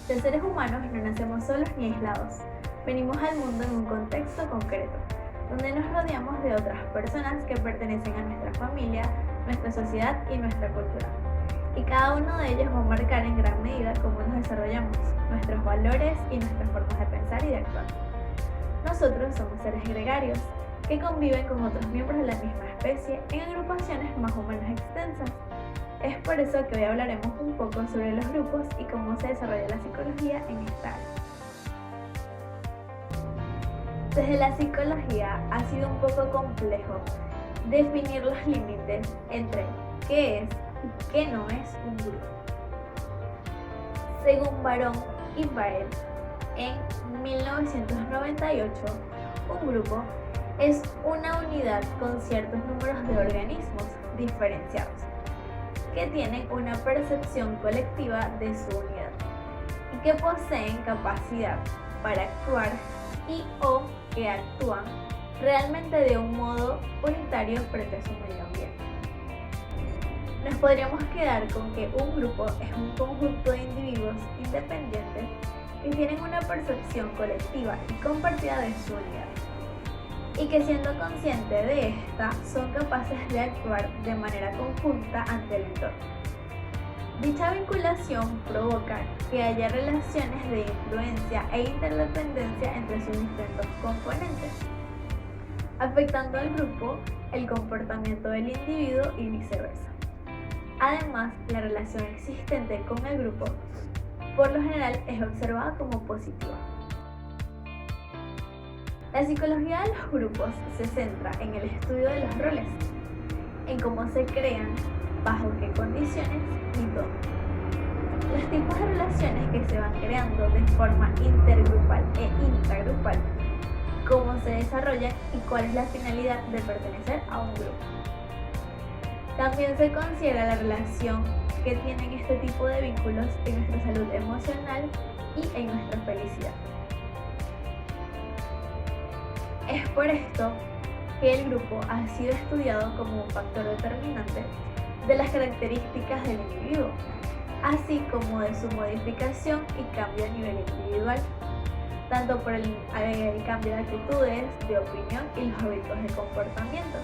Los seres humanos no nacemos solos ni aislados. Venimos al mundo en un contexto concreto, donde nos rodeamos de otras personas que pertenecen a nuestra familia, nuestra sociedad y nuestra cultura. Y cada uno de ellos va a marcar en gran medida cómo nos desarrollamos, nuestros valores y nuestras formas de pensar y de actuar. Nosotros somos seres gregarios, que conviven con otros miembros de la misma especie en agrupaciones más o menos extensas. Es por eso que hoy hablaremos un poco sobre los grupos y cómo se desarrolla la psicología en esta área. Desde la psicología ha sido un poco complejo definir los límites entre qué es y qué no es un grupo. Según Barón y Baer, en 1998, un grupo es una unidad con ciertos números de organismos diferenciados que tienen una percepción colectiva de su unidad y que poseen capacidad para actuar y o que actúan realmente de un modo unitario frente a su medio ambiente. Nos podríamos quedar con que un grupo es un conjunto de individuos independientes que tienen una percepción colectiva y compartida de su unidad y que siendo conscientes de esta son capaces de actuar de manera conjunta ante el entorno. Dicha vinculación provoca que haya relaciones de influencia e interdependencia entre sus distintos componentes, afectando al grupo, el comportamiento del individuo y viceversa. Además, la relación existente con el grupo por lo general es observada como positiva. La psicología de los grupos se centra en el estudio de los roles, en cómo se crean, bajo qué condiciones y dónde. Los tipos de relaciones que se van creando de forma intergrupal e intragrupal, cómo se desarrollan y cuál es la finalidad de pertenecer a un grupo. También se considera la relación que tienen este tipo de vínculos en nuestra salud emocional y en nuestra felicidad. Es por esto que el grupo ha sido estudiado como un factor determinante de las características del individuo, así como de su modificación y cambio a nivel individual, tanto por el cambio de actitudes, de opinión y los hábitos de comportamiento,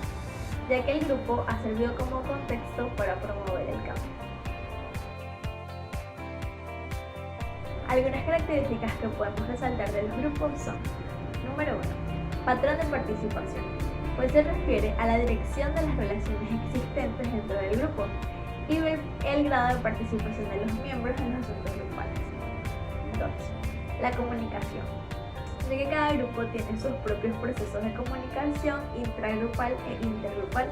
ya que el grupo ha servido como contexto para promover el cambio. Algunas características que podemos resaltar de los grupos son: número 1. Patrón de participación, pues se refiere a la dirección de las relaciones existentes dentro del grupo y ver el grado de participación de los miembros en los asuntos grupales. 2. La comunicación, ya que cada grupo tiene sus propios procesos de comunicación intragrupal e intergrupal.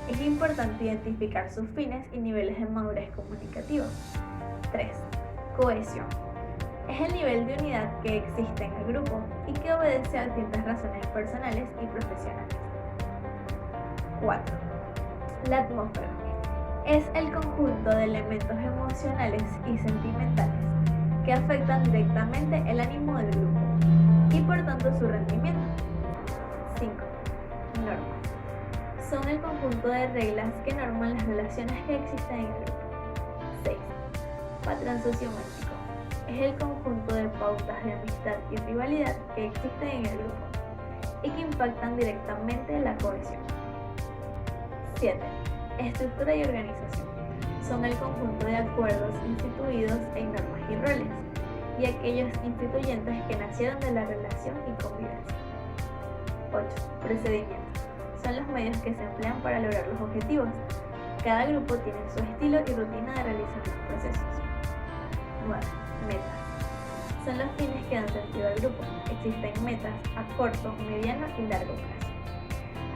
Es importante identificar sus fines y niveles de madurez comunicativa. 3. Cohesión. Es el nivel de unidad que existe en el grupo y que obedece a distintas razones personales y profesionales. 4. La atmósfera. Es el conjunto de elementos emocionales y sentimentales que afectan directamente el ánimo del grupo y por tanto su rendimiento. 5. Normas. Son el conjunto de reglas que norman las relaciones que existen en el grupo. 6. Patrón sociométrico. Es el conjunto de pautas de amistad y rivalidad que existen en el grupo y que impactan directamente la cohesión. 7. Estructura y organización. Son el conjunto de acuerdos instituidos en normas y roles, y aquellos instituyentes que nacieron de la relación y convivencia. 8. Procedimientos. Son los medios que se emplean para lograr los objetivos. Cada grupo tiene su estilo y rutina de realizar los procesos. 9. Metas. Son los fines que dan sentido al grupo. Existen metas a corto, mediano y largo plazo,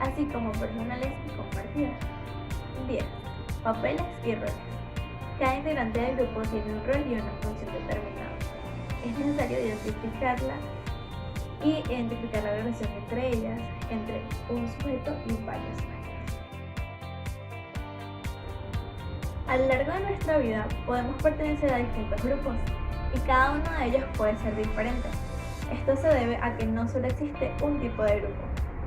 así como personales y compartidas. 10. Papeles y roles. Cada integrante del grupo tiene un rol y una función determinada. Es necesario identificarla y identificar la relación entre ellas, entre un sujeto y varios sujetos. A lo largo de nuestra vida podemos pertenecer a distintos grupos y cada uno de ellos puede ser diferente. Esto se debe a que no solo existe un tipo de grupo,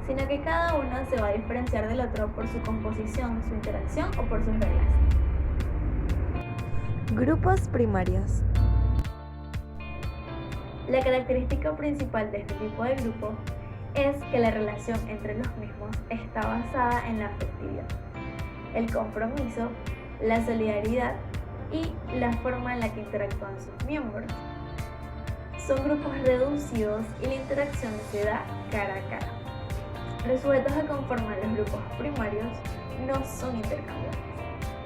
sino que cada uno se va a diferenciar del otro por su composición, su interacción o por sus reglas. Grupos primarios. La característica principal de este tipo de grupo es que la relación entre los mismos está basada en la afectividad, el compromiso, la solidaridad y la forma en la que interactúan sus miembros. Son grupos reducidos y la interacción se da cara a cara. Los sujetos que conforman los grupos primarios no son intercambiables,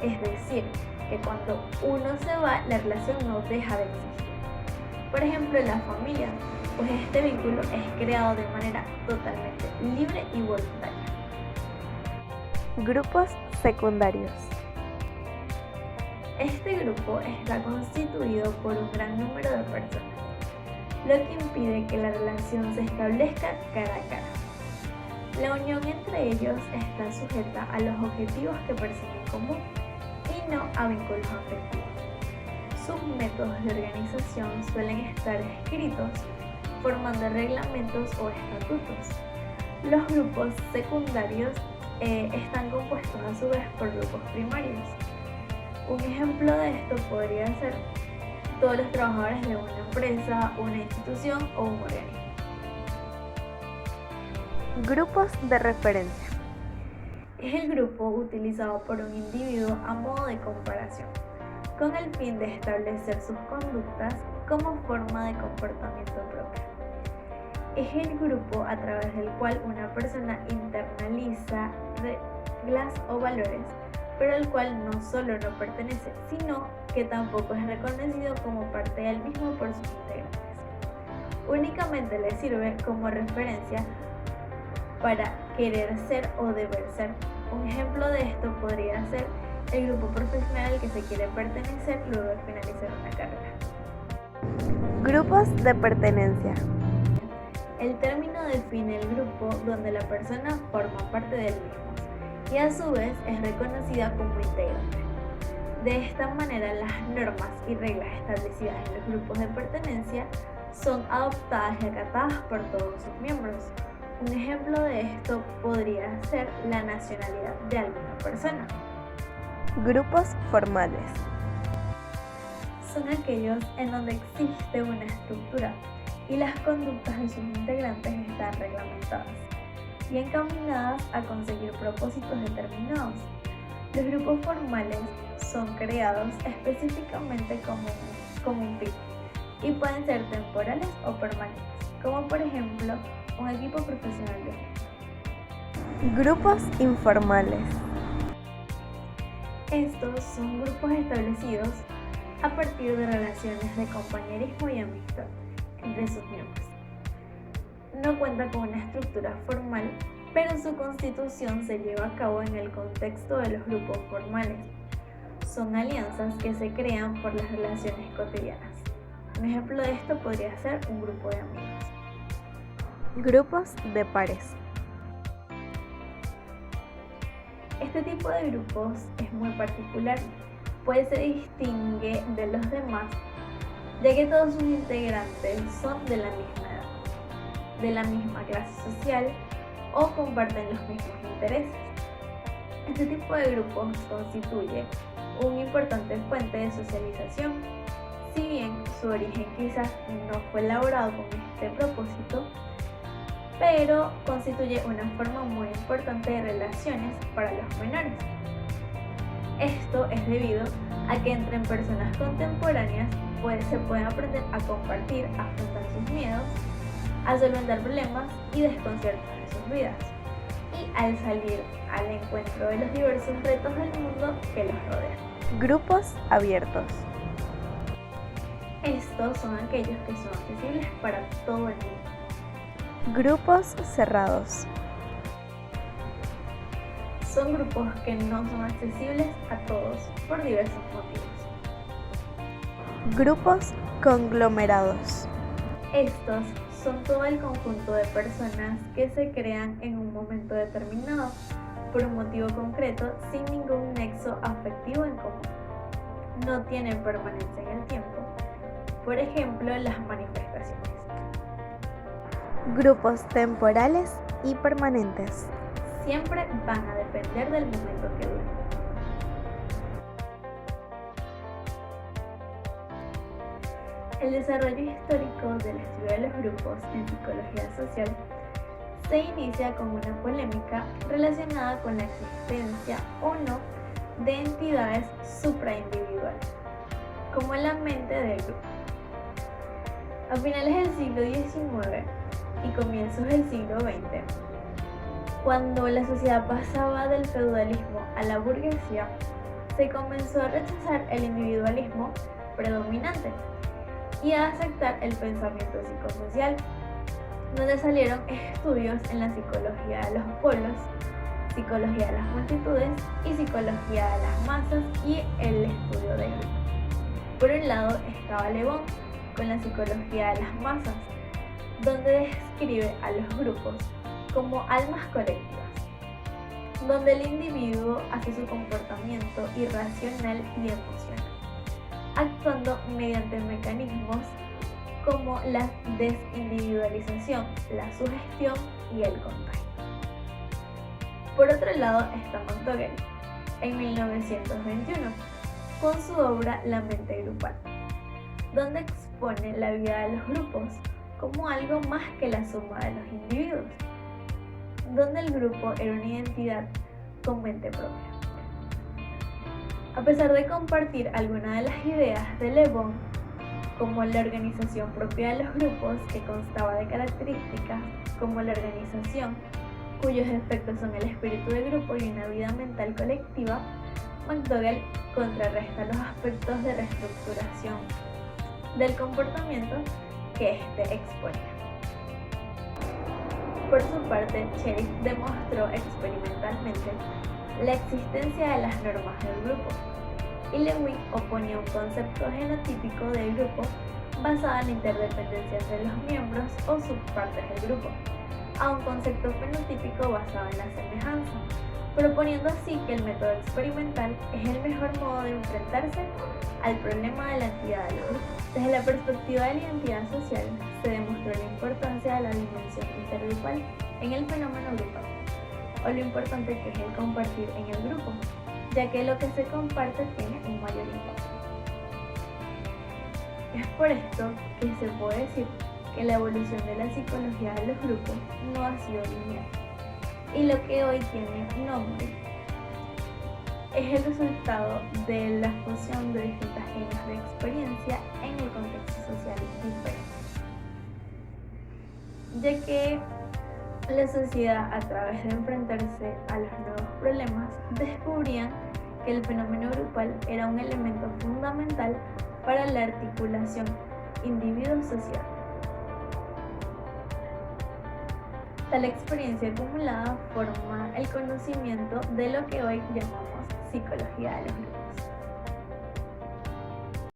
es decir, que cuando uno se va, la relación no deja de existir. Por ejemplo, la familia, pues este vínculo es creado de manera totalmente libre y voluntaria. Grupos secundarios. Este grupo está constituido por un gran número de personas, lo que impide que la relación se establezca cara a cara. La unión entre ellos está sujeta a los objetivos que persiguen en común y no a vínculos afectivos. Sus métodos de organización suelen estar escritos formando reglamentos o estatutos. Los grupos secundarios están compuestos a su vez por grupos primarios. Un ejemplo de esto podría ser todos los trabajadores de una empresa, una institución o un organismo. Grupos de referencia. Es el grupo utilizado por un individuo a modo de comparación, con el fin de establecer sus conductas como forma de comportamiento propio. Es el grupo a través del cual una persona internaliza reglas o valores, pero al cual no solo no pertenece, sino que tampoco es reconocido como parte del mismo por sus integrantes. Únicamente le sirve como referencia para querer ser o deber ser. Un ejemplo de esto podría ser el grupo profesional al que se quiere pertenecer luego de finalizar una carrera. Grupos de pertenencia. El término define el grupo donde la persona forma parte del mismo y a su vez es reconocida como integrante. De esta manera, las normas y reglas establecidas en los grupos de pertenencia son adoptadas y acatadas por todos sus miembros. Un ejemplo de esto podría ser la nacionalidad de alguna persona. Grupos formales. Son aquellos en donde existe una estructura y las conductas de sus integrantes están reglamentadas y encaminadas a conseguir propósitos determinados. Los grupos formales son creados específicamente como un fin y pueden ser temporales o permanentes, como por ejemplo un equipo profesional de Grupos informales. Estos son grupos establecidos a partir de relaciones de compañerismo y amistad entre sus miembros. No cuenta con una estructura formal, pero su constitución se lleva a cabo en el contexto de los grupos formales. Son alianzas que se crean por las relaciones cotidianas. Un ejemplo de esto podría ser un grupo de amigos. Grupos de pares. Este tipo de grupos es muy particular, pues se distingue de los demás, ya que todos sus integrantes son de la misma edad, de la misma clase social o comparten los mismos intereses. Este tipo de grupos constituye una importante fuente de socialización. Si bien su origen quizás no fue elaborado con este propósito, pero constituye una forma muy importante de relaciones para los menores. Esto es debido a que entre personas contemporáneas se pueden aprender a compartir, a afrontar sus miedos, a solventar problemas y desconciertos de sus vidas, y al salir al encuentro de los diversos retos del mundo que los rodean. Grupos abiertos. Estos son aquellos que son accesibles para todo el mundo. Grupos cerrados. Son grupos que no son accesibles a todos por diversos motivos. Grupos conglomerados. Estos son todo el conjunto de personas que se crean en un momento determinado por un motivo concreto sin ningún nexo afectivo en común. No tienen permanencia en el tiempo. Por ejemplo, las manifestaciones. Grupos temporales y permanentes. Siempre van a depender del momento que duren. El desarrollo histórico del estudio de los grupos en psicología social se inicia con una polémica relacionada con la existencia o no de entidades supraindividuales, como la mente del grupo. A finales del siglo XIX y comienzos del siglo XX, cuando la sociedad pasaba del feudalismo a la burguesía, se comenzó a rechazar el individualismo predominante y a aceptar el pensamiento psicosocial, donde salieron estudios en la psicología de los pueblos, psicología de las multitudes y psicología de las masas y el estudio del grupo. Por un lado estaba Le Bon con la psicología de las masas, donde describe a los grupos como almas colectivas, donde el individuo hace su comportamiento irracional y emocional, actuando mediante mecanismos como la desindividualización, la sugestión y el contagio. Por otro lado está Montague, en 1921, con su obra La mente grupal, donde expone la vida de los grupos como algo más que la suma de los individuos, donde el grupo era una identidad con mente propia. A pesar de compartir algunas de las ideas de Le Bon, como la organización propia de los grupos, que constaba de características como la organización, cuyos efectos son el espíritu de grupo y una vida mental colectiva, McDougall contrarresta los aspectos de reestructuración del comportamiento que éste exponía. Por su parte, Cherif demostró experimentalmente la existencia de las normas del grupo, y Lewin oponía un concepto genotípico del grupo basado en la interdependencia entre los miembros o subpartes del grupo, a un concepto fenotípico basado en la semejanza, proponiendo así que el método experimental es el mejor modo de enfrentarse al problema de la entidad de los grupos. Desde la perspectiva de la identidad social, se demostró la importancia de la dimensión intergrupal en el fenómeno grupal, o lo importante que es el compartir en el grupo, ya que lo que se comparte tiene un mayor impacto. Es por esto que se puede decir que la evolución de la psicología de los grupos no ha sido lineal, y lo que hoy tiene nombre es el resultado de la fusión de distintas líneas de experiencia en el contexto social diferente, ya que la sociedad, a través de enfrentarse a los nuevos problemas, descubrían que el fenómeno grupal era un elemento fundamental para la articulación individuo-social. Tal experiencia acumulada forma el conocimiento de lo que hoy llamamos psicología de los grupos.